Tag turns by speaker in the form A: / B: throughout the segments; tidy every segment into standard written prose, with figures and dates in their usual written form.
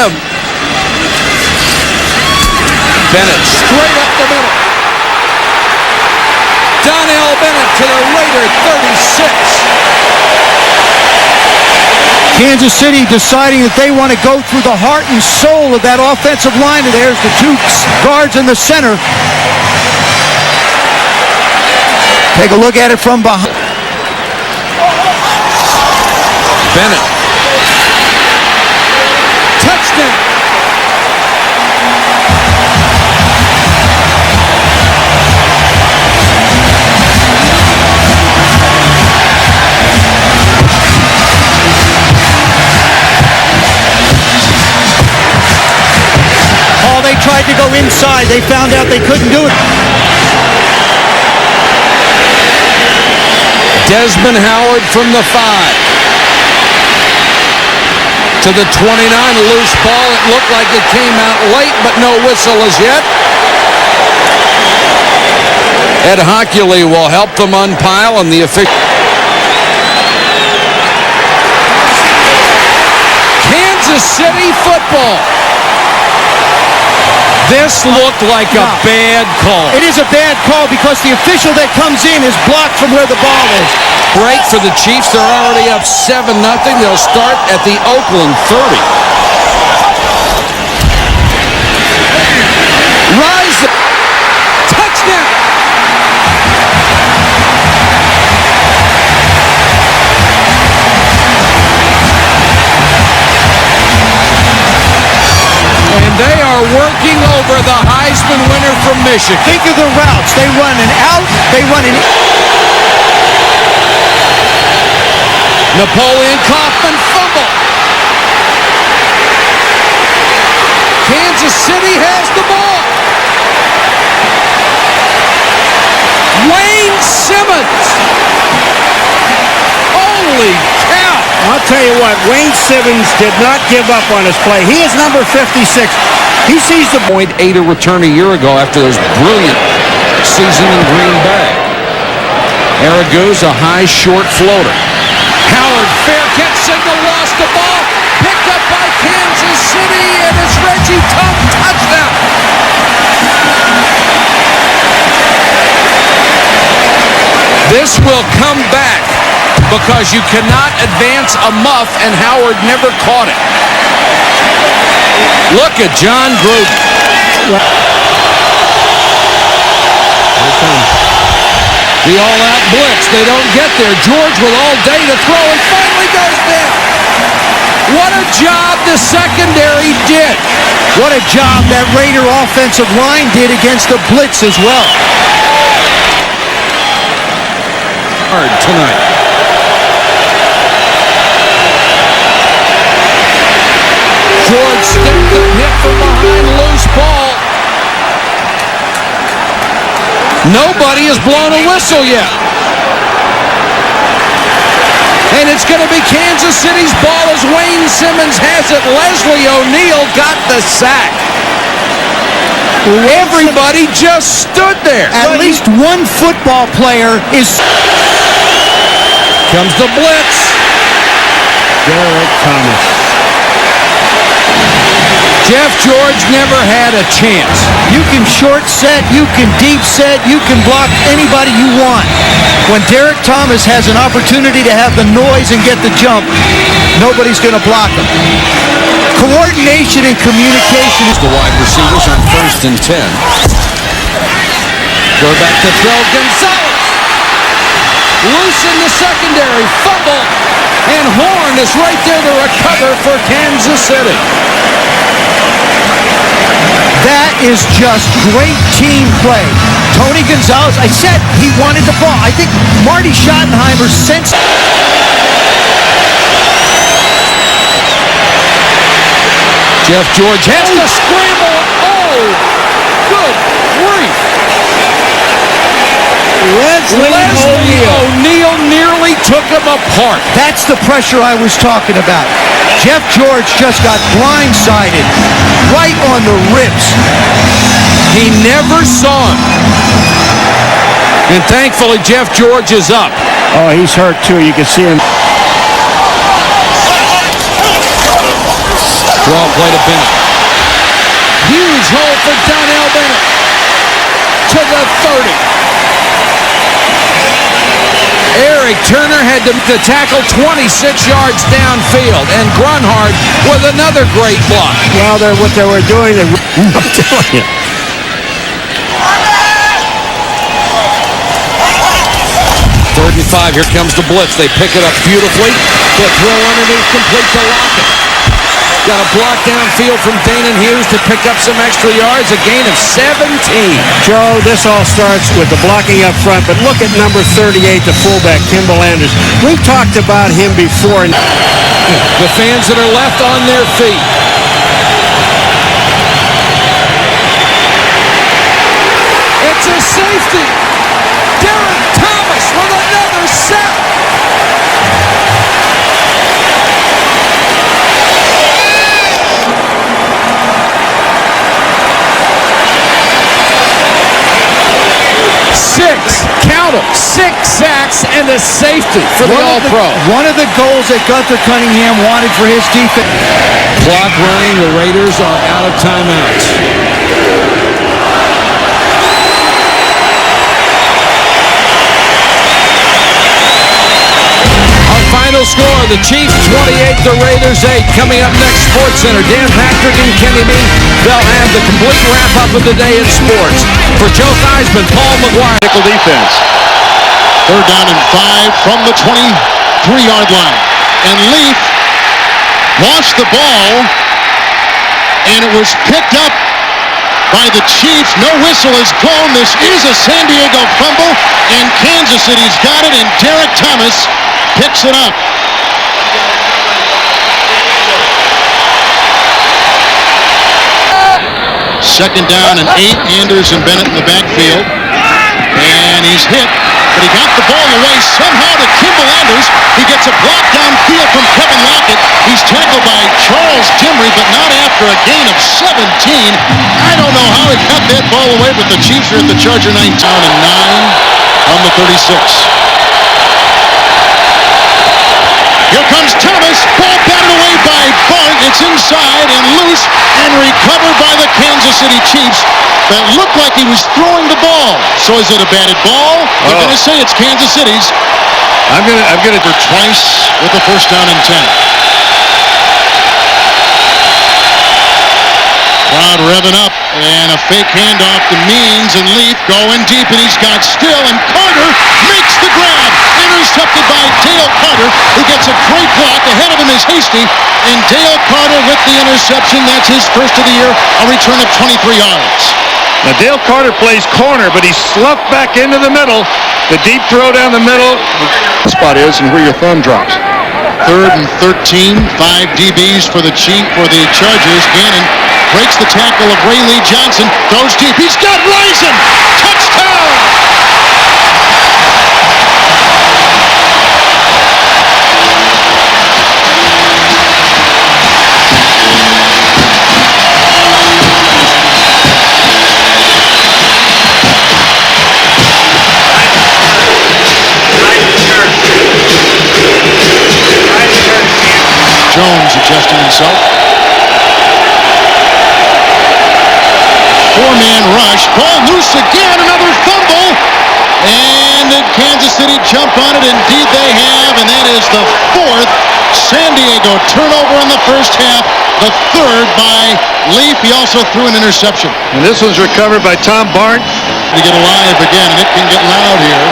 A: him. Bennett straight up the middle. Donnell Bennett to the Raider 36.
B: Kansas City deciding that they want to go through the heart and soul of that offensive line. And there's the two guards in the center. Take a look at it from behind.
A: Bennett. Touchdown.
B: They tried to go inside. They found out they couldn't do it.
A: Desmond Howard from the 5. To the 29, loose ball. It looked like it came out late, but no whistle as yet. Ed Hockley will help them unpile, and the official. Kansas City football. This looked like a bad call.
B: It is a bad call because the official that comes in is blocked from where the ball is.
A: Break for the Chiefs. They're already up 7-0. They'll start at the Oakland 30. Rise. Touchdown. And they are working over the Heisman winner from Michigan.
B: Think of the routes. They run an out. They run an.
A: Napoleon Kaufman fumble. Kansas City has the ball. Wayne Simmons. Holy cow.
C: I'll tell you what, Wayne Simmons did not give up on his play. He is number 56. He sees the
A: point 8 a return a year ago after this brilliant season in Green Bay. Aragouz, a high, short floater. Howard, fair catch signal, lost the ball. Picked up by Kansas City, and it's Reggie Tuck, touchdown. This will come back because you cannot advance a muff, and Howard never caught it. Look at John Gruden. The all-out blitz. They don't get there. George with all day to throw and finally goes down. What a job the secondary did.
B: What a job that Raider offensive line did against the blitz as well.
A: Hard tonight. George stepped up, hit from behind, loose ball. Nobody has blown a whistle yet. And it's going to be Kansas City's ball as Wayne Simmons has it. Leslie O'Neal got the sack. Everybody just stood there.
B: At least one football player is.
A: Comes the blitz.
C: Derek Thomas.
A: Jeff George never had a chance.
B: You can short set, you can deep set, you can block anybody you want. When Derek Thomas has an opportunity to have the noise and get the jump, nobody's going to block him. Coordination and communication is
A: the wide receivers on 1st and 10. Go back to throw. Gonzalez. Loose in the secondary. Fumble. And Horn is right there to recover for Kansas City.
B: That is just great team play. Tony Gonzalez, I said he wanted the ball. I think Marty Schottenheimer sensed.
A: Jeff George has to scramble. Oh, good grief. Leslie O'Neal nearly took him apart.
B: That's the pressure I was talking about. Jeff George just got blindsided right on the ribs.
A: He never saw him. And thankfully, Jeff George is up.
C: Oh, he's hurt too. You can see him.
A: Throw play to Bennett. Huge hole for Donnell Bennett. To the 30. Eric Turner had to tackle 26 yards downfield, and Grunhard with another great block.
C: Well, what they were doing, I'm telling you.
A: Third and 5, here comes the blitz. They pick it up beautifully. The throw underneath, complete to Lockett. Got a block downfield from Danon Hughes to pick up some extra yards, a gain of 17.
C: Joe, this all starts with the blocking up front, but look at number 38, the fullback, Kimball Anders. We've talked about him before.
A: The fans that are left on their feet. It's a safety. Derek Thomas with another sack. Count them, 6 sacks and a safety for the All-Pro.
B: One of the goals that Gunther Cunningham wanted for his defense.
A: Clock running, the Raiders are out of timeouts. Our final score, the Chiefs 28, the Raiders 8. Coming up next, SportsCenter, Dan Patrick and Kenny Me. They'll have the complete wrap-up of the day in sports. For Joe Theismann, Paul McGuire.
D: Nickel defense. Third down and 5 from the 23-yard line. And Leaf lost the ball, and it was picked up by the Chiefs. No whistle is blown. This is a San Diego fumble, and Kansas City's got it, and Derek Thomas picks it up. Second down and 8. Anders and Bennett in the backfield. And he's hit, but he got the ball away somehow to Kimball Anders. He gets a block downfield from Kevin Lockett. He's tackled by Charles Dimry, but not after a gain of 17. I don't know how he got that ball away, but the Chiefs are at the Charger 9 down and 9 on the 36. Here comes Thomas. Ball batted away by Bart. It's inside and loose and recovered by the Kansas City Chiefs. That looked like he was throwing the ball. So is it a batted ball? You're going to say it's Kansas City's. I'm gonna do twice with the first down and 10. Crowd revving up, and a fake handoff to Means, and Leaf going deep, and he's got Still, and Carter makes the grab. Intercepted by Dale Carter, who gets a great block. Ahead of him is Hasty, and Dale Carter with the interception. That's his first of the year, a return of 23 yards.
E: Now Dale Carter plays corner, but he's slumped back into the middle. The deep throw down the middle.
D: The spot is and where your thumb drops. Third and 13, 5 DBs for the Chargers. Gannon breaks the tackle of Ray-Lee Johnson, throws deep. He's got Rison. Touchdown! Jones adjusting himself. 4-man rush. Ball loose again. Another fumble. And Kansas City jump on it. Indeed they have. And that is the 4th San Diego turnover in the first half. The 3rd by Leaf. He also threw an interception.
E: And this was recovered by Tom Barnes.
D: To get alive again. And it can get loud here.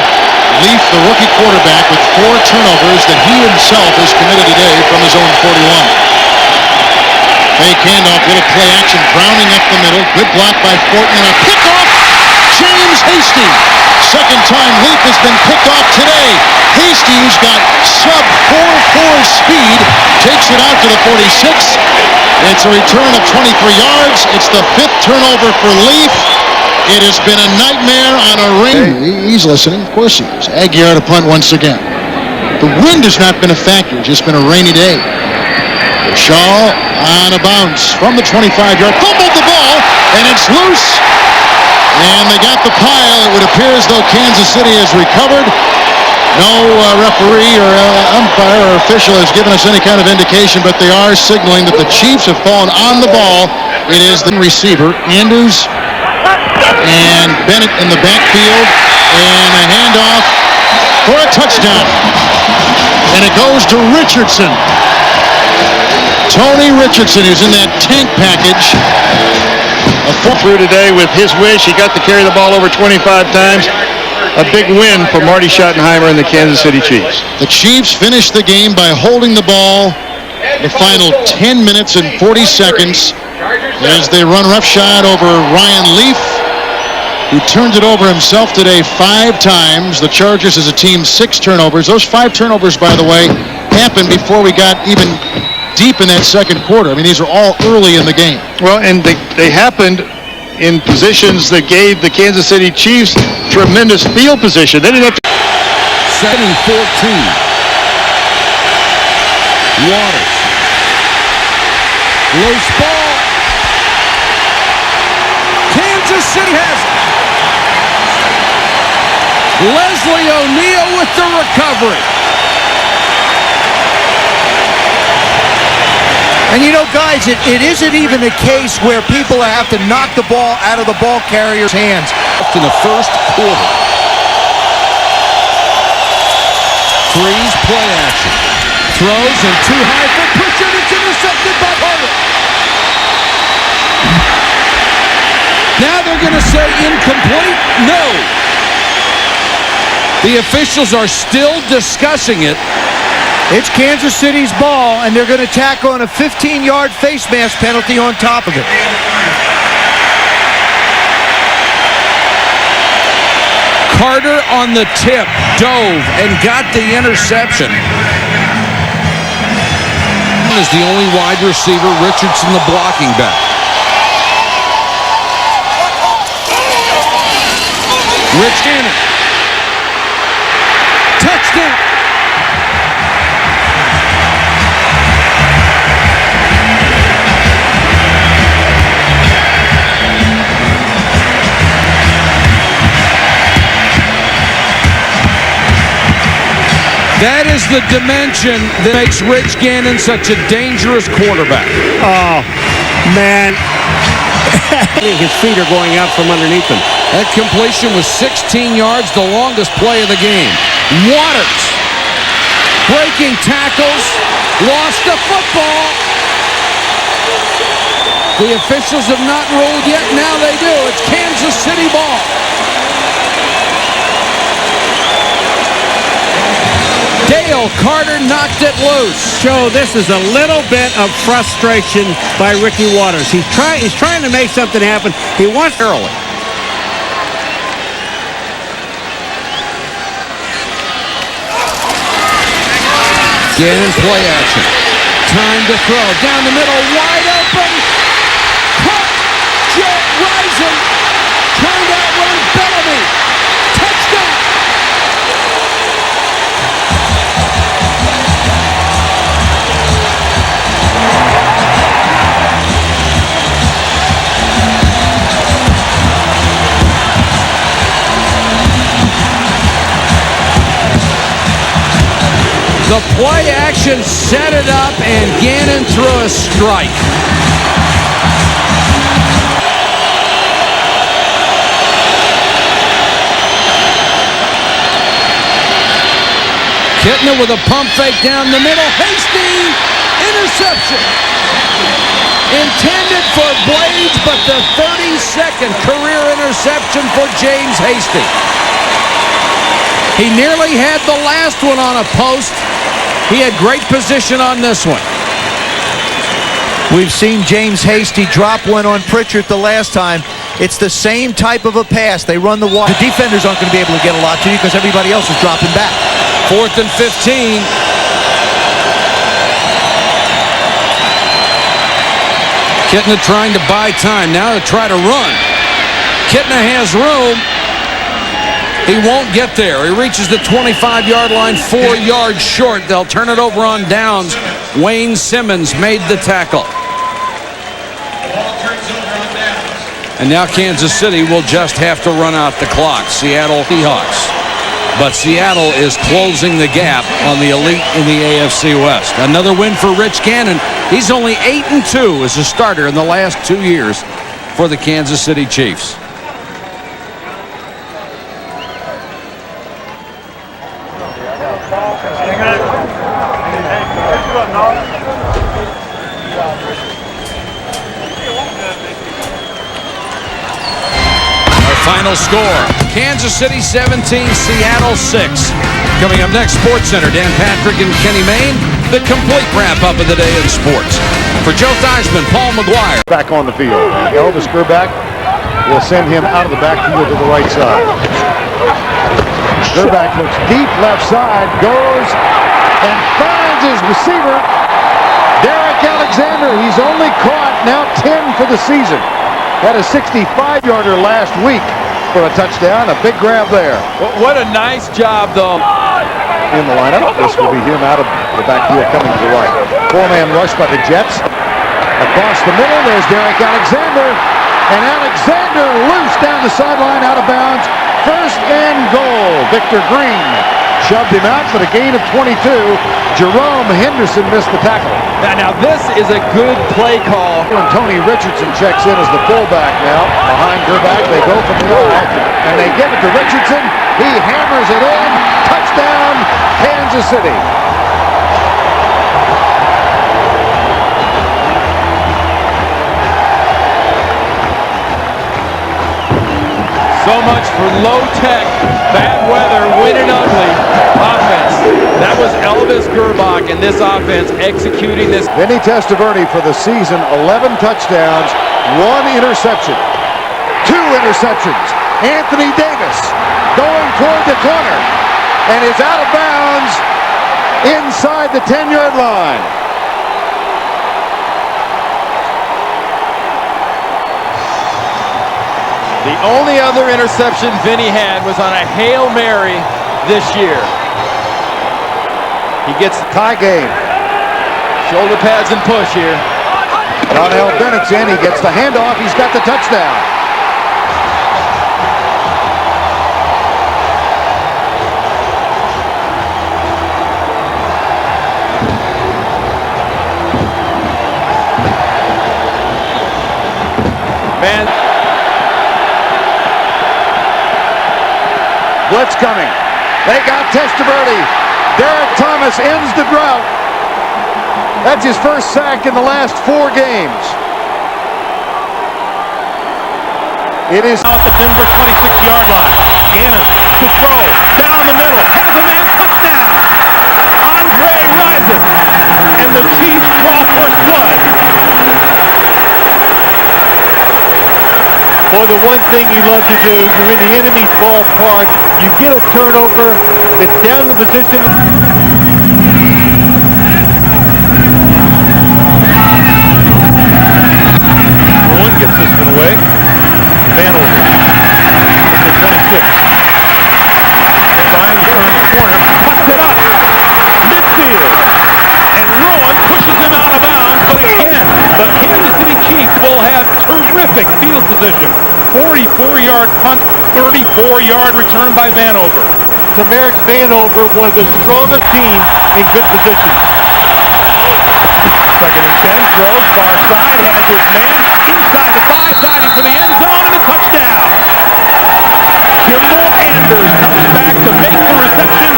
D: Leaf, the rookie quarterback, with 4 turnovers that he himself has committed today from his own 41. Fake handoff, little play action, Browning up the middle. Good block by Fortin and a pickoff. James Hasty. Second time Leaf has been picked off today. Hasty, who's got sub 4.4 speed, takes it out to the 46. It's a return of 23 yards. It's the 5th turnover for Leaf. It has been a nightmare on a rain. He's listening. Of course he is. Aguirre to punt once again. The wind has not been a factor. It's just been a rainy day. Shaw on a bounce from the 25-yard. Fumbled the ball, and it's loose. And they got the pile. It would appear as though Kansas City has recovered. No referee or umpire or official has given us any kind of indication, but they are signaling that the Chiefs have fallen on the ball. It is the receiver, Andrews, and Bennett in the backfield, and a handoff for a touchdown. And it goes to Richardson. Tony Richardson, who's in that tank package.
E: Through today with his wish. He got to carry the ball over 25 times. A big win for Marty Schottenheimer and the Kansas City Chiefs.
D: The Chiefs finished the game by holding the ball the final 10 minutes and 40 seconds as they run roughshod over Ryan Leaf, who turned it over himself today 5 times. The Chargers as a team 6 turnovers. Those 5 turnovers, by the way, happened before we got even deep in that second quarter. I mean, these are all early in the game.
E: Well, and they happened in positions that gave the Kansas City Chiefs tremendous field position. They didn't have to...
A: 2nd and 14. Waters. Loose ball. Kansas City has it. Leslie O'Neal with the recovery.
B: And you know, guys, it isn't even a case where people have to knock the ball out of the ball carrier's hands.
A: In the first quarter. Freeze, play action. Throws and too high for Pritchard. It's intercepted by Carter. Now they're going to say incomplete? No. The officials are still discussing it.
B: It's Kansas City's ball, and they're going to tack on a 15-yard face mask penalty on top of it.
A: Carter on the tip, dove, and got the interception. Is the only wide receiver, Richardson the blocking back. Rich Gannon. Touchdown. That is the dimension that makes Rich Gannon such a dangerous quarterback.
C: Oh, man. His feet are going out from underneath him.
A: That completion was 16 yards, the longest play of the game. Waters breaking tackles, lost the football. The officials have not ruled yet. Now they do. It's Kansas City ball. Dale Carter knocked it loose.
C: Joe, this is a little bit of frustration by Ricky Waters. He's trying to make something happen. He wants early.
A: Gannon play action. Time to throw. Down the middle, wide open. Caught. Jet Rising. Trying to outrun Bellamy. Touchdown. The play action set it up, and Gannon threw a strike. Kitna with a pump fake down the middle. Hasty interception. Intended for Blades, but the 32nd career interception for James Hasty. He nearly had the last one on a post. He had great position on this one.
B: We've seen James Hasty drop one on Pritchard the last time. It's the same type of a pass. They run the wide. The defenders aren't going to be able to get a lot to you because everybody else is dropping back.
A: 4th and 15. Kitna trying to buy time. Now to try to run. Kitna has room. He won't get there. He reaches the 25-yard line, 4 yards short. They'll turn it over on downs. Wayne Simmons made the tackle. And now Kansas City will just have to run out the clock. Seattle Seahawks. but Seattle is closing the gap on the elite in the AFC West. Another win for Rich Gannon. He's only 8-2 as a starter in the last 2 years for the Kansas City Chiefs. Final score, Kansas City 17, Seattle 6. Coming up next, Sports Center, Dan Patrick and Kenny Mayne, the complete wrap-up of the day in sports. For Joe Theismann, Paul McGuire.
D: Back on the field. Elvis Grbac will send him out of the backfield to the right side. Grbac looks deep left side, goes and finds his receiver, Derek Alexander. He's only caught now 10 for the season. Had a 65-yarder last week for a touchdown. A big grab there.
F: What a nice job, though.
D: In the lineup, this will be him out of the backfield coming to the right. Four-man rush by the Jets. Across the middle, there's Derek Alexander. And Alexander loose down the sideline, out of bounds. First and goal. Victor Green shoved him out for the gain of 22. Jerome Henderson missed the tackle.
F: Now this is a good play call.
D: And Tony Richardson checks in as the fullback now. Behind Grbac, they go from the eye, and they give it to Richardson. He hammers it in. Touchdown, Kansas City.
F: So much for low-tech, bad weather, win and ugly offense. That was Elvis Grbac and this offense executing this.
D: Vinny Testaverde for the season, 11 touchdowns, 1 interception. 2 interceptions. Anthony Davis going toward the corner and is out of bounds inside the 10-yard line.
F: The only other interception Vinny had was on a Hail Mary this year. He gets the
D: Tie game.
F: shoulder pads and push here.
D: Donnell Bennett's in. He gets the handoff. He's got the touchdown.
F: Man,
D: Blitz coming. They got Testaverde. Derek Thomas ends the drought. That's his first sack in the last 4 games. It is
G: Now at the Denver 26-yard line. Gannon to throw. Down the middle. Has a man. Touchdown. Andre Rison. And the Chiefs draw first blood. Boy, the one thing you love to do, you're in the enemy's ballpark, you get a turnover, it's down in the position. Bruin gets this one away. Vanover. Number 26. Trying to turn the corner, cuts it up. Midfield. And Rowan pushes him out of bounds, but again, the Kansas City Chiefs will have terrific field position. 44-yard punt, 34-yard return by Vanover. Tamarick Vanover, one of the strongest teams in good position. Second and 10, throws, far side, has his man, inside the 5, diving for the end zone, and a touchdown. Kimball Anders comes back to make the reception,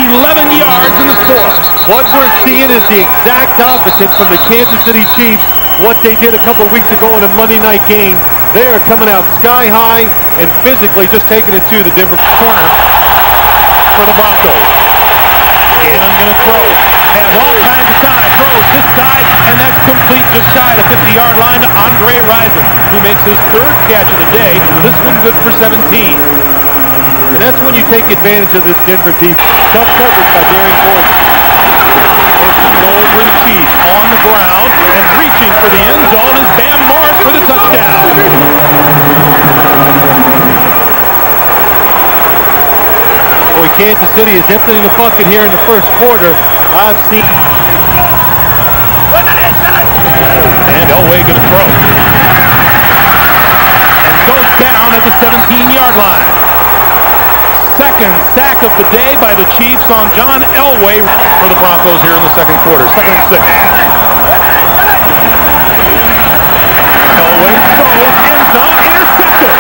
G: 11 yards in the score. What we're seeing is the exact opposite from the Kansas City Chiefs, what they did a couple weeks ago in a Monday night game. They are coming out sky high and physically just taking it to the Denver corner for the Broncos. Gannon gonna throw. Has all kinds of time. Throws this side, and that's complete just shy of the 50-yard line to Andre Rison, who makes his 3rd catch of the day. This one good for 17. And that's when you take advantage of this Denver defense. Tough coverage by Darren Gordon. It's the Golden Chiefs on the ground and reaching for the end zone is Bam Morris for the touchdown. Boy, Kansas City is emptying the bucket here in the first quarter. I've seen. And Elway going to throw. And goes down at the 17-yard line. second sack of the day by the Chiefs on John Elway for the Broncos here in the second quarter. 2nd and 6. Elway throws, end zone, intercepted.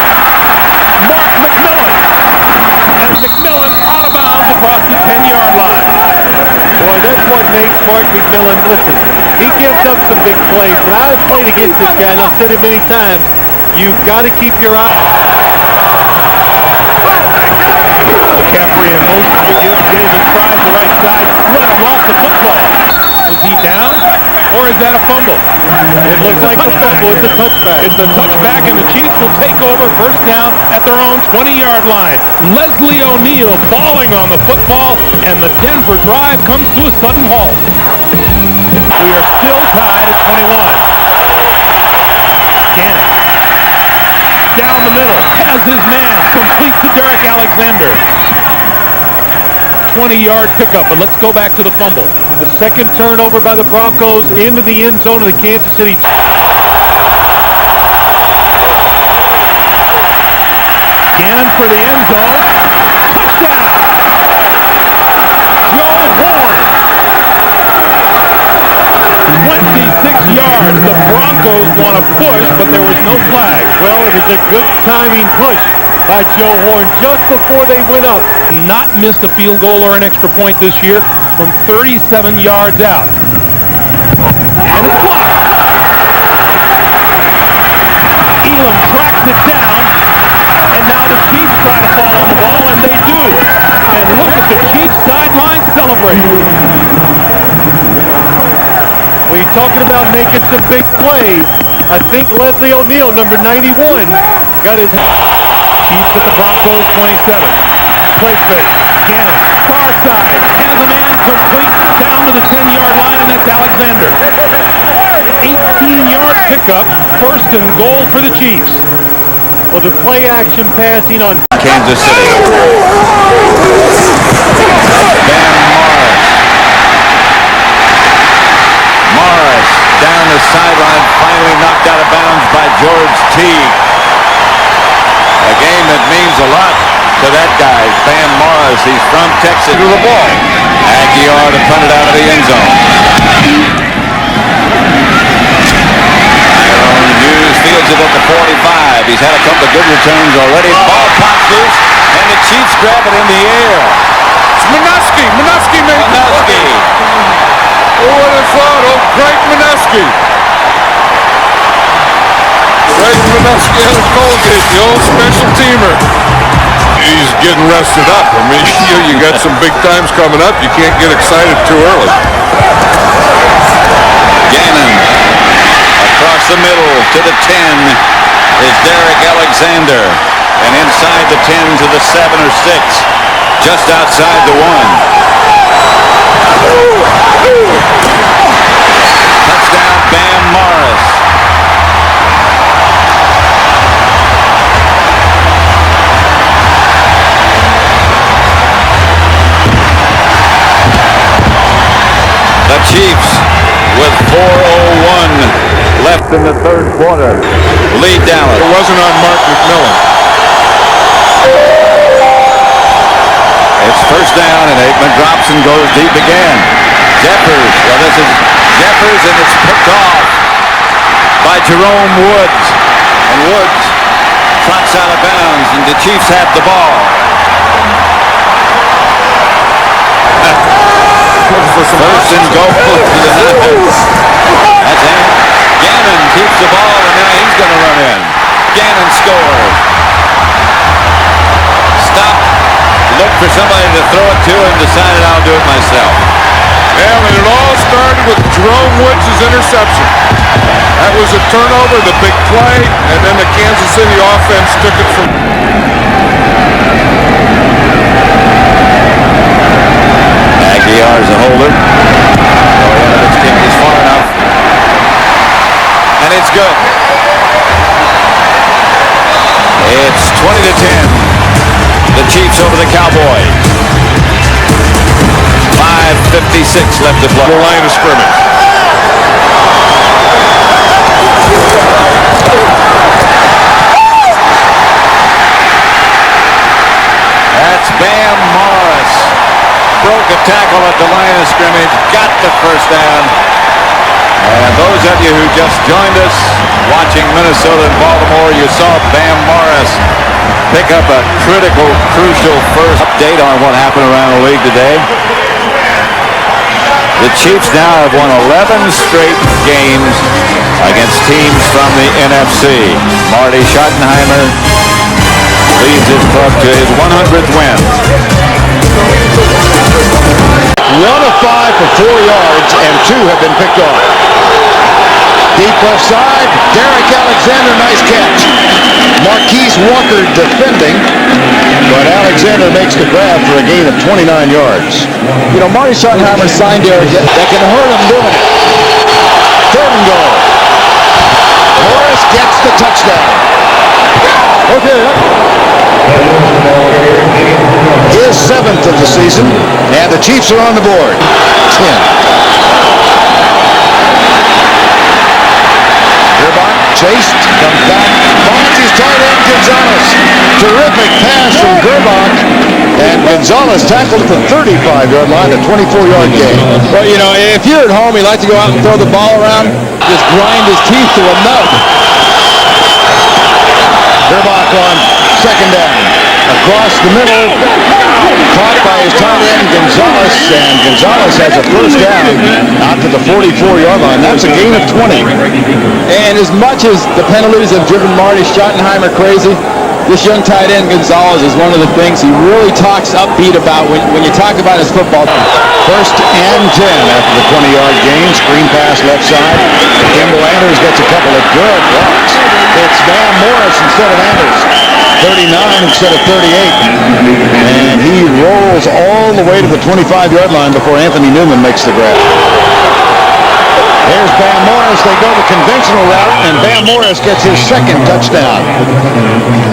G: Mark McMillan. And McMillan out of bounds across the 10-yard line.
C: Boy, that's what makes Mark McMillan, listen, he gives up some big plays, but I've played against this guy, and I've said it many times, you've got to keep your eye.
G: McCaffrey in motion to give David tries the right side, let him off the football. Is he down, or is that a fumble?
C: It looks like a fumble. It's a touchback.
G: It's a touchback, and the Chiefs will take over first down at their own 20-yard line. Leslie O'Neal falling on the football, and the Denver drive comes to a sudden halt. We are still tied at 21. Gannon. Down the middle, has his man, complete to Derek Alexander. 20-yard pickup, but let's go back to the fumble.
C: The second turnover by the Broncos into the end zone of the Kansas City.
G: Gannon for the end zone. Touchdown! Joe Horn. 26 yards. The Broncos want to push, but there was no flag.
C: Well, it was a good timing push by Joe Horn just before they went up.
G: Not missed a field goal or an extra point this year from 37 yards out. And it's blocked. Elam tracks it down, and now the Chiefs try to fall on the ball, and they do. And look at the Chiefs sideline celebrating.
C: When you're talking about making some big plays, I think Leslie O'Neal, number 91, got his...
G: Chiefs at the Broncos 27. Play fake. Gannon, far side, has a man complete down to the 10-yard line, and that's Alexander. 18-yard pickup, 1st and goal for the Chiefs.
C: Well, the play action passing on
H: Kansas City. Morris down the sideline, finally knocked out of bounds by George Teague. A game that means a lot to that guy, Van Morris. He's from Texas. To the ball. Aguiar to punt it out of the end zone. Tyrone Hughes fields it at the 45. He's had a couple of good returns already. Ball pops loose, and the Chiefs grab it in the air. It's Manusky. Manusky made Manusky. Oh, what a thought. Oh, Craig Manusky. Craig Manusky out of Colgate, the old special teamer. He's getting rested up. I mean, you got some big times coming up. You can't get excited too early. Gannon across the middle to the 10 is Derek Alexander. And inside the 10 to the 7 or 6. Just outside the 1. Touchdown, Bam Morris. The Chiefs with 4:01 left in the third quarter lead Dallas. It wasn't on Mark McMillan. It's first down, and Aikman drops and goes deep again. Jeffers, well, this is Jeffers, and it's picked off by Jerome Woods. And Woods trots out of bounds, and the Chiefs have the ball. First and goal to the 9. That's it. Gannon keeps the ball, and now he's going to run in. Gannon scores. Stop. Look for somebody to throw it to and decided I'll do it myself. Well, and it all started with Jerome Woods' interception. That was a turnover, the big play, and then the Kansas City offense took it from... Aguiar's a holder. This kick is far enough. And it's good. It's 20-10. The Chiefs over the Cowboys. 5:56 left to play. The line of scrimmage. That's bad. at the line of scrimmage, got the first down. And those of you who just joined us watching Minnesota and Baltimore, you saw Bam Morris pick up a critical, crucial first update on what happened around the league today. The Chiefs now have won 11 straight games against teams from the NFC. Marty Schottenheimer leads his club to his 100th win.
E: 1 of 5 for 4 yards, and 2 have been picked off. Deep left side, Derek Alexander, nice catch. Marquise Walker defending, but Alexander makes the grab for a gain of 29 yards.
I: You know, Marty Schottenheimer signed Derek. That can hurt him doing it.
E: 3rd and goal. Morris gets the touchdown.
I: Okay.
E: His 7th of the season, and the Chiefs are on the board. 10. Gerbach chased, comes back, finds his tight end Gonzalez. Terrific pass from Gerbach, and Gonzalez tackled at the 35-yard line, a 24-yard gain.
I: Well, you know, if you're at home, you like to go out and throw the ball around, just grind his teeth to a nub.
E: Gerbach on 2nd down. Across the middle, caught by his tight end Gonzalez, and Gonzalez has a first down out to the 44-yard line. That's a gain of 20.
I: And as much as the penalties have driven Marty Schottenheimer crazy, this young tight end Gonzalez is one of the things he really talks upbeat about when you talk about his football.
E: 1st and 10 after the 20-yard gain. Screen pass left side. Kimball Anders gets a couple of good blocks. It's Bam Morris instead of Anders. 39 instead of 38. And he rolls all the way to the 25-yard line before Anthony Newman makes the grab. There's Bam Morris. They go the conventional route, and Bam Morris gets his 2nd touchdown.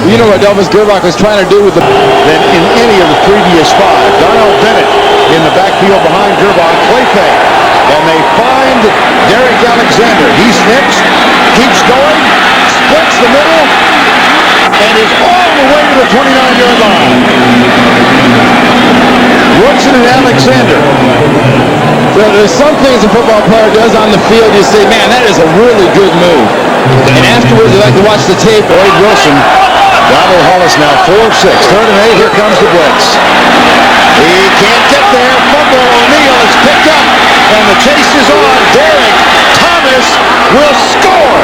I: You know what Elvis Gerbach was trying to do with the...
E: Than in any of the previous 5. Darnell Bennett in the backfield behind Gerbach. Claypay. And they find Derek Alexander. He snips, keeps going, splits the middle, and is all the way to the 29-yard line. Woodson and Alexander.
I: So there's some things a football player does on the field, you say, man, that is a really good move. And afterwards, you like to watch the tape.
E: Wade Wilson. Donald Hollis now 4 of 6. 3rd and 8. Here comes the blitz. He can't get there. Fumble. O'Neal is picked up. And the chase is on. Derek Thomas will score.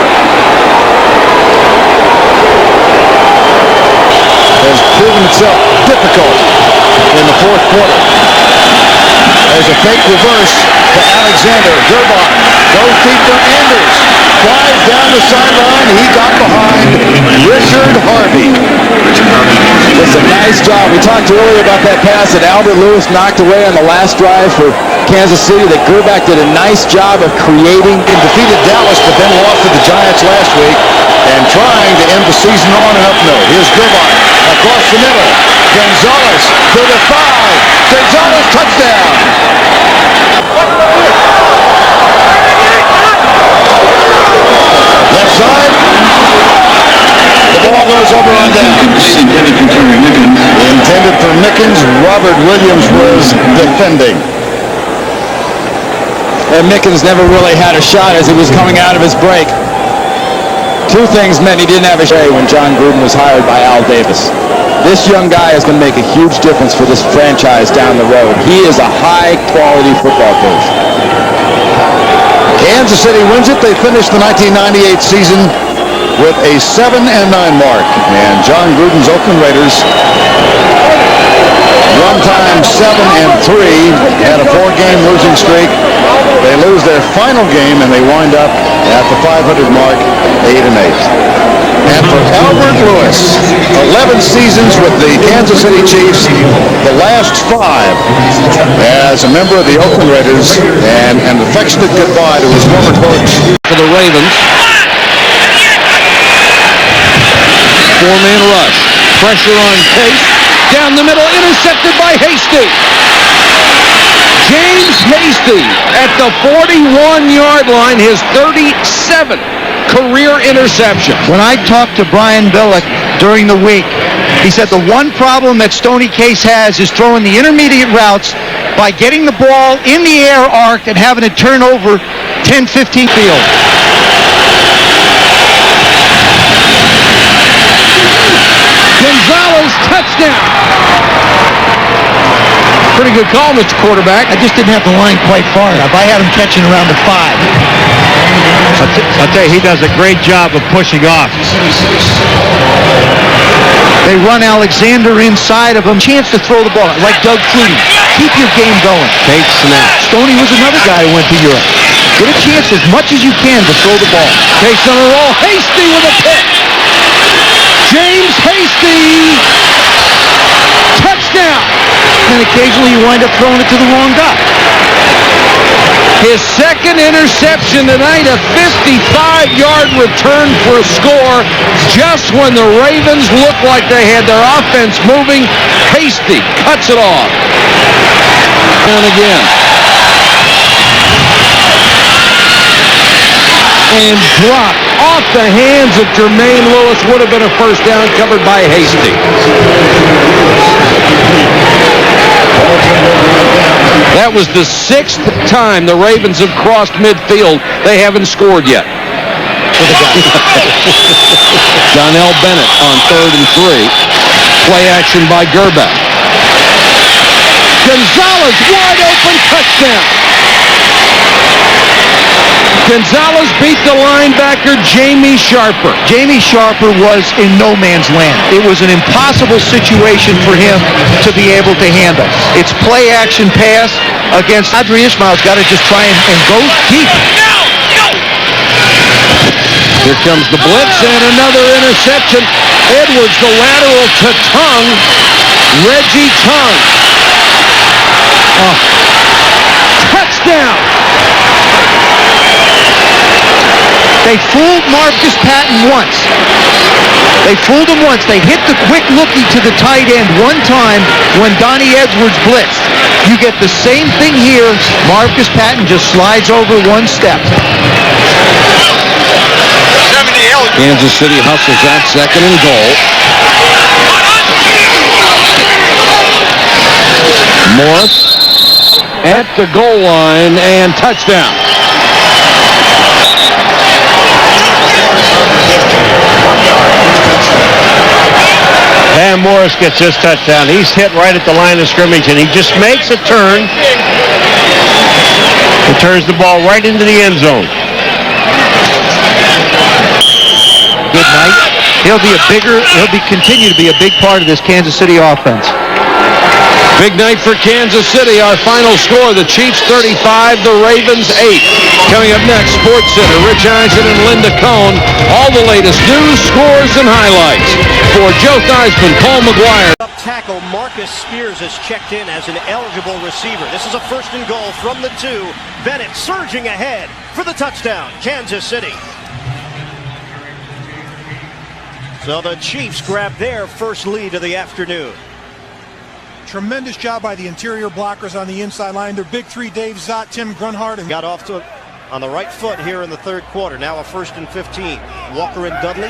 E: Has proven itself difficult in the 4th quarter. There's a fake reverse to Alexander. Gerbach goes deep for Anders. Flies down the sideline. He got behind Richard Harvey.
I: It's a nice job. We talked earlier about that pass that Albert Lewis knocked away on the last drive for Kansas City, that Gerbach did a nice job of creating.
E: He defeated Dallas, but then lost to the Giants last week, and trying to end the season on an up note. Here's Gerbach across the middle. Gonzalez to the 5. Gonzalez touchdown. Left side. The ball goes over on down. Intended for Mickens. Robert Williams was defending.
I: And Mickens never really had a shot as he was coming out of his break. 2 things meant he didn't have a shot when John Gruden was hired by Al Davis. This young guy is going to make a huge difference for this franchise down the road. He is a high-quality football coach.
E: Kansas City wins it. They finished the 1998 season with a 7-9 mark. And John Gruden's Oakland Raiders, one time 7-3, had a 4-game losing streak. They lose their final game, and they wind up at the 500 mark, 8-8. And for Albert Lewis, 11 seasons with the Kansas City Chiefs, the last 5 as a member of the Oakland Raiders, and an affectionate goodbye to his former coach.
A: For the Ravens. 4-man rush. Pressure on Case. Down the middle, intercepted by Hasty. James Hasty at the 41-yard line, his 37th career interception.
B: When I talked to Brian Billick during the week, he said the one problem that Stoney Case has is throwing the intermediate routes by getting the ball in the air arc and having it turn over 10-15 field.
A: Gonzalez, touchdown. Pretty good call, Mr. Quarterback.
B: I just didn't have the line quite far enough. I had him catching around the 5.
C: I'll tell you, he does a great job of pushing off.
B: They run Alexander inside of him. Chance to throw the ball, like Doug Flutie. Keep your game going.
C: Take snap.
B: Stoney was another guy who went to Europe. Get a chance as much as you can to throw the ball.
A: Takes on a roll. Hasty with a pick. James Hasty. Touchdown.
B: And occasionally you wind up throwing it to the wrong guy.
A: His second interception tonight, a 55-yard return for a score. Just when the Ravens looked like they had their offense moving, Hasty cuts it off. And again. And dropped off the hands of Jermaine Lewis. Would have been a first down, covered by Hasty. That was the 6th time the Ravens have crossed midfield. They haven't scored yet. Donnell Bennett on 3rd and 3. Play action by Gerback. Gonzalez wide open, touchdown. Gonzalez beat the linebacker Jamie Sharper.
B: Jamie Sharper was in no man's land. It was an impossible situation for him to be able to handle. It's play action pass against Adri Ismail's got to just try and go deep.
A: Here comes the blitz and another interception. Edwards the lateral to Tongue. Reggie Tongue. Touchdown.
B: They fooled Marcus Patton once. They fooled him once. They hit the quick lookie to the tight end one time when Donnie Edwards blitzed. You get the same thing here. Marcus Patton just slides over one step.
A: Kansas City hustles that, 2nd and goal. Morris at the goal line and touchdown.
C: Van Morris gets this touchdown. He's hit right at the line of scrimmage, and he just makes a turn. He turns the ball right into the end zone.
B: Good night. He'll continue to be a big part of this Kansas City offense.
A: Big night for Kansas City. Our final score, the Chiefs 35, the Ravens 8. Coming up next, Sports Center, Rich Eisen and Linda Cohn. All the latest news, scores, and highlights. For Joe Theismann, Paul McGuire.
J: Up tackle Marcus Spears is checked in as an eligible receiver. This is a 1st and goal from the 2. Bennett surging ahead for the touchdown, Kansas City. So the Chiefs grab their first lead of the afternoon.
K: Tremendous job by the interior blockers on the inside line. Their big 3, Dave Zott, Tim Grunhard. And
J: got off to on the right foot here in the 3rd quarter. Now a 1st and 15. Walker and Dudley.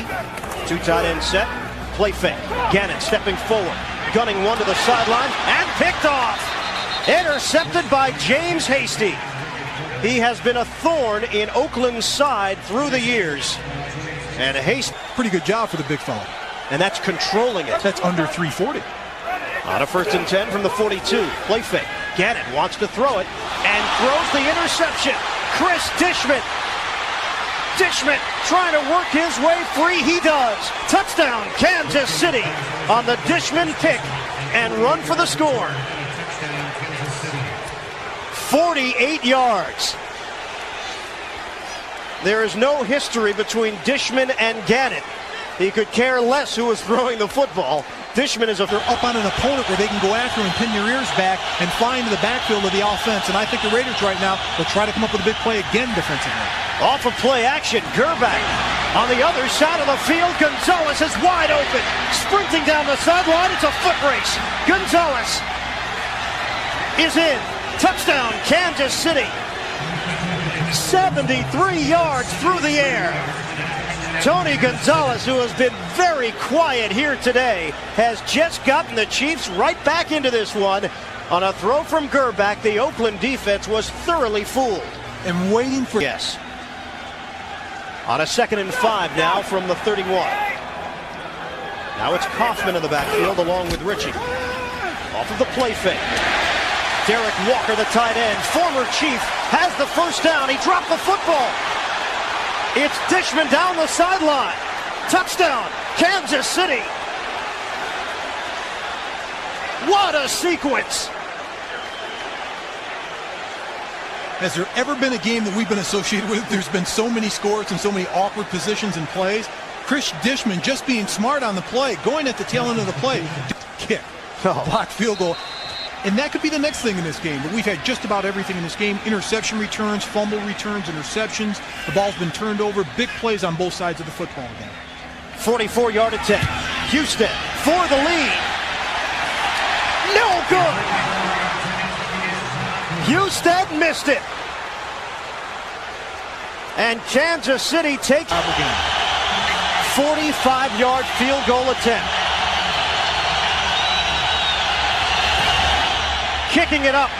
J: 2 tight end set. Play fake. Gannon stepping forward. Gunning one to the sideline. And picked off. Intercepted by James Hasty. He has been a thorn in Oakland's side through the years. And Hasty.
K: Pretty good job for the big fella.
J: And that's controlling it.
K: That's under 340.
J: On a 1st and 10 from the 42. Play fake. Gannon wants to throw it and throws the interception. Chris Dishman. Dishman trying to work his way free. He does. Touchdown, Kansas City on the Dishman pick and run for the score. 48 yards. There is no history between Dishman and Gannon. He could care less who was throwing the football. Dishman is
K: they're up on an opponent where they can go after him and pin your ears back and fly into the backfield of the offense. And I think the Raiders right now will try to come up with a big play again defensively.
J: Off of play action, Gerback on the other side of the field. Gonzalez is wide open, sprinting down the sideline. It's a foot race. Gonzalez is in. Touchdown, Kansas City. 73 yards through the air. Tony Gonzalez, who has been very quiet here today, has just gotten the Chiefs right back into this one. On a throw from Gerbach, the Oakland defense was thoroughly fooled.
K: And waiting for...
J: Yes. On a 2nd and 5 now from the 31. Now it's Kaufman in the backfield along with Ritchie. Off of the play fake. Derek Walker, the tight end, former Chief, has the first down. He dropped the football. It's Dishman down the sideline. Touchdown, Kansas City. What a sequence.
K: Has there ever been a game that we've been associated with? There's been so many scores and so many awkward positions and plays. Chris Dishman just being smart on the play, going at the tail end of the play. Kick, block field goal. And that could be the next thing in this game. But we've had just about everything in this game. Interception returns, fumble returns, interceptions. The ball's been turned over. Big plays on both sides of the football game.
J: 44-yard attempt. Houston for the lead. No good. Houston missed it. And Kansas City takes 45-yard field goal attempt. Kicking it up.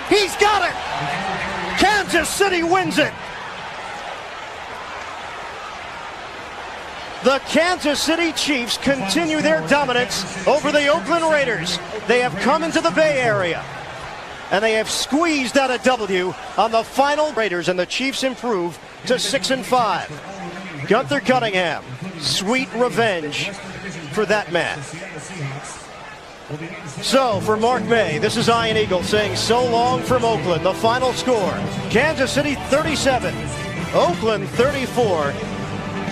J: He's got it. Kansas City wins it. The Kansas City Chiefs continue their dominance over the Oakland Raiders. They have come into the Bay Area, and they have squeezed out a W on the final. Raiders, and the Chiefs improve to 6-5. Gunther Cunningham, sweet revenge for that man. So, for Mark May, this is Ian Eagle saying so long from Oakland. The final score, Kansas City 37, Oakland 34.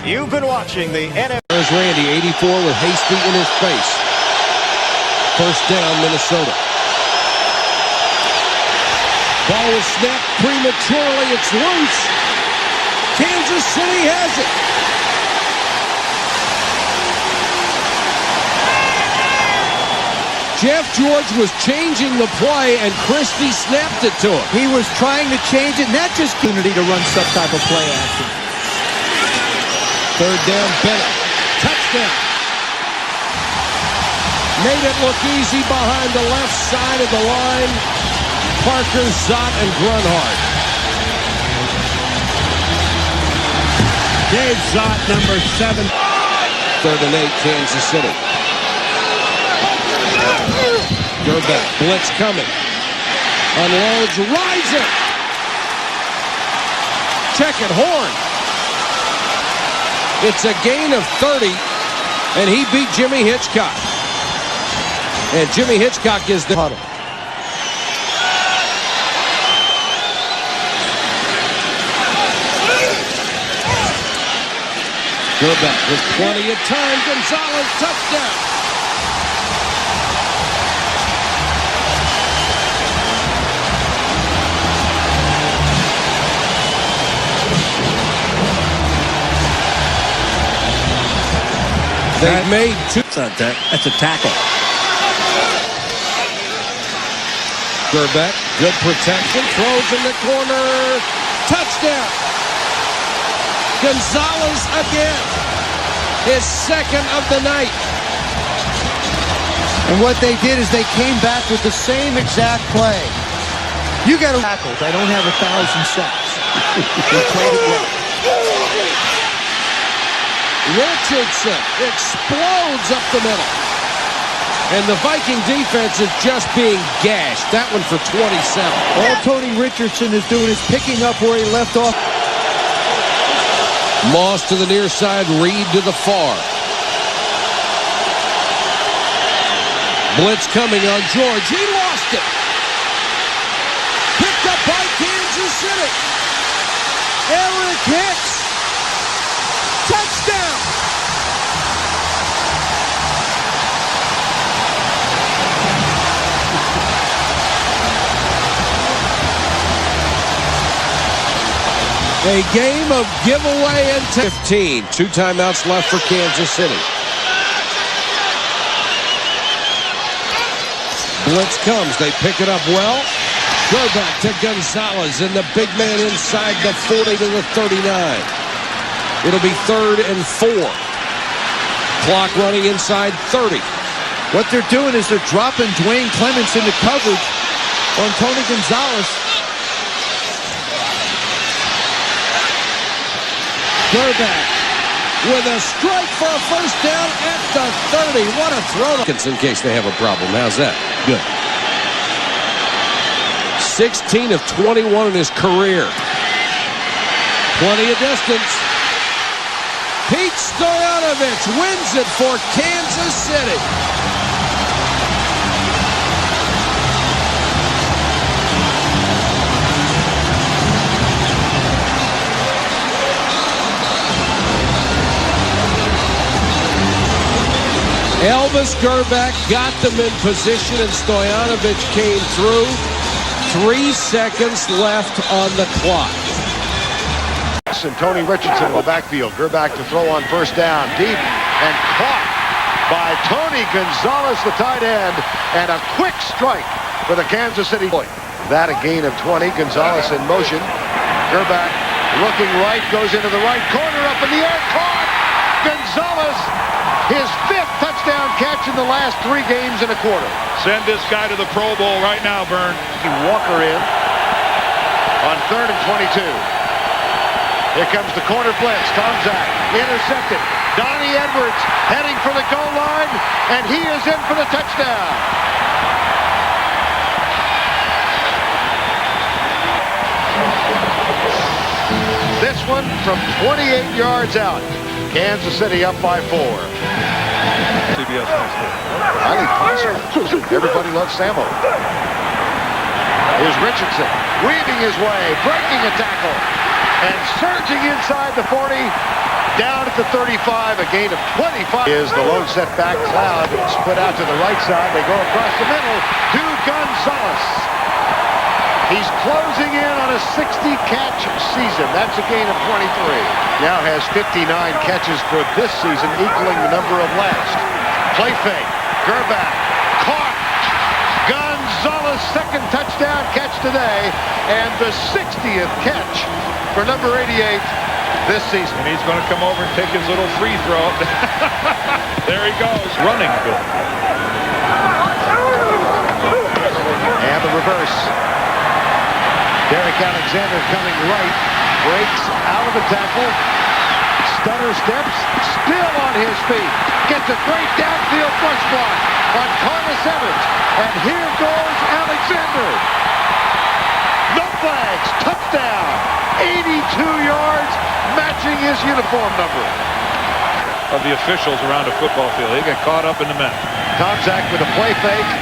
J: You've been watching the NFL.
A: There's Randy, 84 with Hasty in his face. First down, Minnesota. Ball was snapped prematurely. It's loose. Kansas City has it. Jeff George was changing the play, and Christie snapped it to him.
B: He was trying to change it, and that just opportunity to run some type of play action.
A: Third down, Bennett. Touchdown. Made it look easy behind the left side of the line. Parker, Zott, and Grunhard.
L: Dave Zott, number 7.
A: 3rd and 8, Kansas City. Gerbach, blitz coming. Unloads, rising. Check it, Horn. It's a gain of 30, and he beat Jimmy Hitchcock. And Jimmy Hitchcock is the huddle. Gerbach with plenty of time. Gonzalez, touchdown. They've made two.
L: That's a tackle.
A: Gerbach, good protection, throws in the corner, touchdown. Gonzalez again, his 2nd of the night.
B: And what they did is they came back with the same exact play. You got to tackles. I don't have 1,000 sacks. They played it well.
A: Richardson explodes up the middle. And the Viking defense is just being gashed. That one for 27.
B: All Tony Richardson is doing is picking up where he left off.
A: Moss to the near side, Reed to the far. Blitz coming on George. He lost it. Picked up by Kansas City. Eric Hicks. Touchdown. A game of giveaway and 15. 2 timeouts left for Kansas City. Blitz comes. They pick it up well. Gerbach to Gonzalez, and the big man inside the 40 to the 39. It'll be 3rd and 4. Clock running inside 30.
B: What they're doing is they're dropping Dwayne Clements into coverage on Tony Gonzalez.
A: Gerback with a strike for a first down at the 30. What a throw. In case they have a problem. How's that? Good. 16 of 21 in his career. Plenty of distance. Pete Stoyanovich wins it for Kansas City. Elvis Gerback got them in position, and Stoyanovich came through. 3 seconds left on the clock.
E: And Tony Richardson in the backfield. Gerback to throw on first down. Deep and caught by Tony Gonzalez, the tight end. And a quick strike for the Kansas City boy. That a gain of 20. Gonzalez in motion. Gerback looking right, goes into the right corner, up in the air, caught! Gonzalez, his 5th touchdown catch in the last 3 games and a quarter.
G: Send this guy to the Pro Bowl right now, Vern.
E: Walker in on 3rd and 22. Here comes the corner blitz. Tomczak intercepted. Donnie Edwards heading for the goal line, and he is in for the touchdown. This one from 28 yards out. Kansas City up by 4.
G: CBS
E: Highly positive. Everybody loves Samo. Here's Richardson weaving his way, breaking a tackle, and surging inside the 40, down at the 35, a gain of 25. Is the lone setback. Cloud split out to the right side. They go across the middle to Gonzalez. He's closing in on a 60-catch season. That's a gain of 23. Now has 59 catches for this season, equaling the number of last. Play fake. Gerback caught. Gonzalez, 2nd touchdown catch today, and the 60th catch for number 88 this season.
G: And he's going to come over and take his little free throw. There he goes, running good.
E: And the reverse. Derek Alexander coming right, breaks out of the tackle, stutter steps, still on his feet, gets a great downfield push block on Carlos Evans, and here goes Alexander. No flags, touchdown, 82 yards, matching his uniform number.
G: Of the officials around a football field, they get caught up in the mess.
E: Tomczak with a play fake,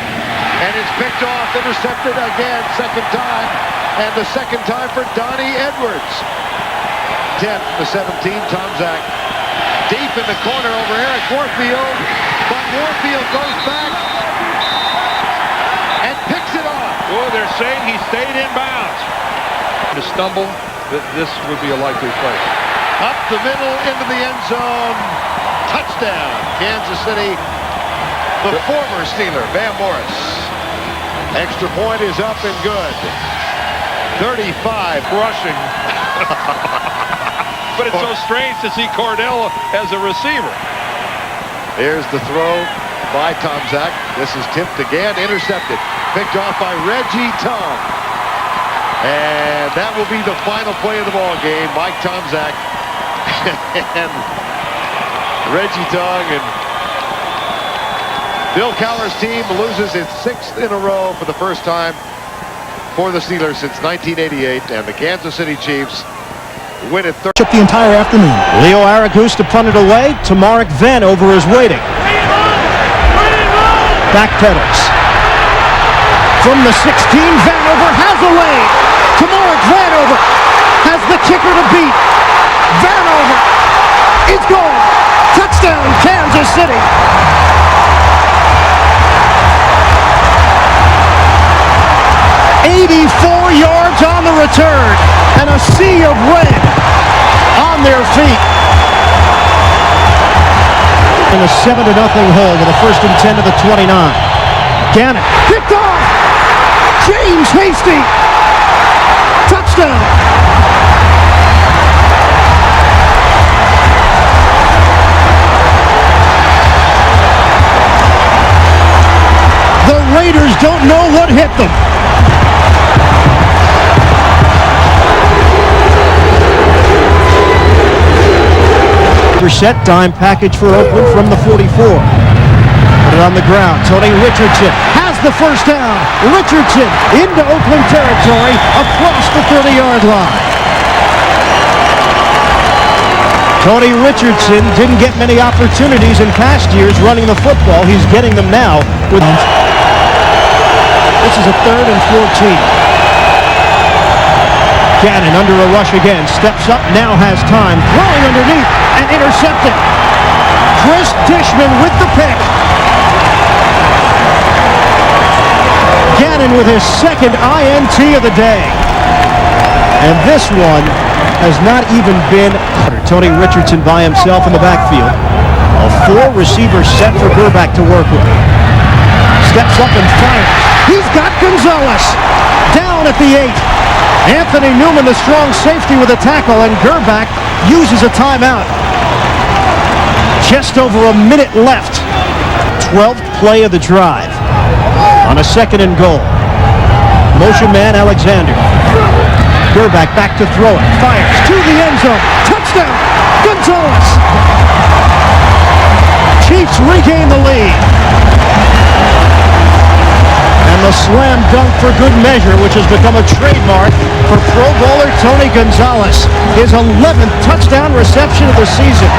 E: and it's picked off, intercepted again, 2nd time. And the 2nd time for Donnie Edwards. 10th to 17, Tomczak deep in the corner over Eric Warfield. But Warfield goes back and picks it off.
G: Oh, they're saying he stayed in bounds. To stumble, this would be a likely play.
E: Up the middle into the end zone. Touchdown, Kansas City. The former Steeler, Van Morris. Extra point is up and good. 35
G: rushing. But it's so strange to see Cordell as a receiver.
E: Here's the throw by Tomczak. This is tipped again, intercepted. Picked off by Reggie Tongue. And that will be the final play of the ball game. Mike Tomczak and Reggie Tongue. And Bill Cowher's team loses its 6th in a row for the first time for the Steelers since 1988, and the Kansas City Chiefs win it.
M: Took the entire afternoon. Leo Aragus to punt it away. Tamarick Vanover is waiting. Backpedals. From the 16, Vanover has a lane. Tamarick Vanover has the kicker to beat. Vanover is gone. Touchdown, Kansas City. 84 yards on the return, and a sea of red on their feet. In a 7-0 hole with a 1st and 10 to the 29. Gannon picked off. James Hasty. Touchdown.
B: receiver set, dime package for Oakland from the 44. Put it on the ground. Tony Richardson has the first down. Richardson into Oakland territory across the 30-yard line. Tony Richardson didn't get many opportunities in past years running the football. He's getting them now. This is a 3rd and 14. Gannon under a rush again. Steps up, now has time. Throwing underneath and intercepted. Chris Dishman with the pick. Gannon with his second INT of the day. And this one has not even been. Tony Richardson by himself in the backfield. A 4-receiver set for Gerbach to work with. Steps up and fires. He's got Gonzalez down at the 8. Anthony Newman, the strong safety, with a tackle, and Gerbach uses a timeout. Just over a minute left. 12th play of the drive. On a 2nd and goal. Motion man Alexander. Gerbach back to throw it. Fires to the end zone. Touchdown! Gonzalez! Chiefs regain the lead. And the slam dunk for good measure, which has become a trademark for Pro Bowler Tony Gonzalez. His 11th touchdown reception of the season.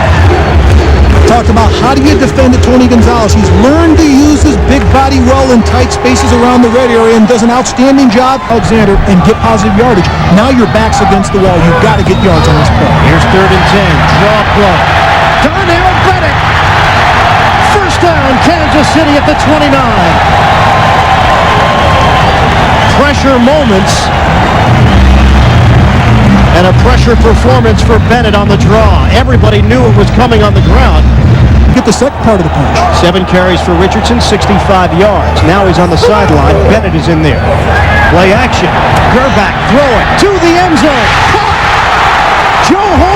K: Talked about how do you defend Tony Gonzalez. He's learned to use his big body well in tight spaces around the red area and does an outstanding job, Alexander, and get positive yardage. Now your back's against the wall. You've got to get yards on this play.
B: Here's 3rd and 10. Draw play. Darnell Bennett. First down, Kansas City at the 29. Pressure moments. And a pressure performance for Bennett on the draw. Everybody knew it was coming on the ground.
K: Get the second part of the punch.
B: 7 carries for Richardson, 65 yards. Now he's on the sideline. Bennett is in there. Play action. Gerbach throwing to the end zone. Joe Horn